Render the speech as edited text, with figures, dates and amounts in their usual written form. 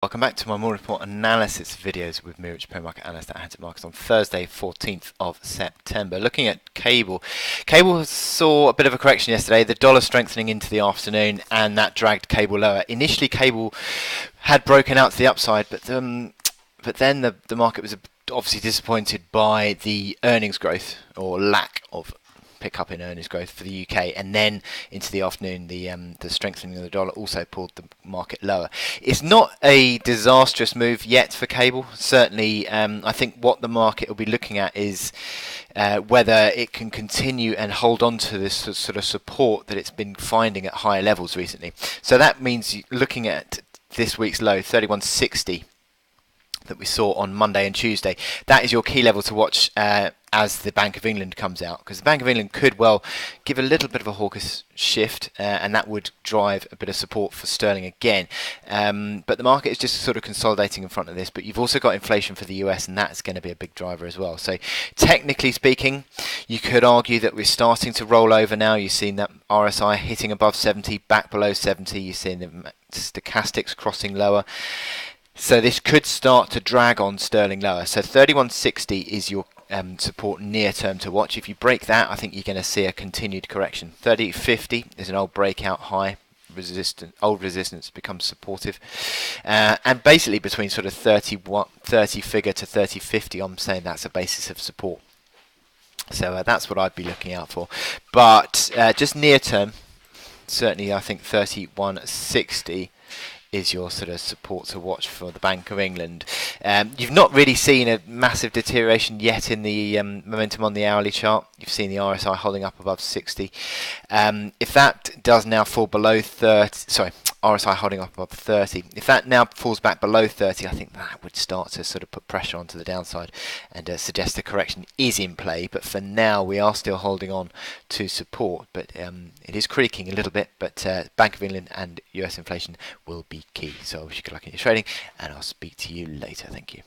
Welcome back to my More Report analysis videos with me, Rich Market Analyst at Hantec Markets on Thursday, 14th of September. Looking at cable. Cable saw a bit of a correction yesterday, the dollar strengthening into the afternoon, and that dragged cable lower. Initially, cable had broken out to the upside, but then the market was obviously disappointed by the earnings growth, or lack of pick up in earnings growth for the UK, and then into the afternoon the strengthening of the dollar also pulled the market lower. It's not a disastrous move yet for cable. Certainly, I think what the market will be looking at is whether it can continue and hold on to this sort of support that it's been finding at higher levels recently. So that means looking at this week's low, 31.60, that we saw on Monday and Tuesday. That is your key level to watch as the Bank of England comes out, because the Bank of England could well give a little bit of a hawkish shift, and that would drive a bit of support for sterling again. But the market is just sort of consolidating in front of this. But you've also got inflation for the US, and that's going to be a big driver as well. So technically speaking, you could argue that we're starting to roll over now. You've seen that RSI hitting above 70, back below 70. You've seen the stochastics crossing lower. So this could start to drag on sterling lower. So 31.60 is your support near term to watch. If you break that, I think you're going to see a continued correction. 30.50 is an old breakout high. Old resistance becomes supportive. And basically between sort of 30 figure to 30.50, I'm saying that's a basis of support. So that's what I'd be looking out for. But just near term, certainly I think 31.60 is your sort of support to watch for the Bank of England. You've not really seen a massive deterioration yet in the momentum on the hourly chart. You've seen the RSI holding up above 60. If that does now fall below 30, RSI holding up above 30. If that now falls back below 30, I think that would start to sort of put pressure onto the downside and suggest a correction is in play. But for now, we are still holding on to support. But it is creaking a little bit. But Bank of England and US inflation will be key. So I wish you good luck in your trading, and I'll speak to you later. Thank you.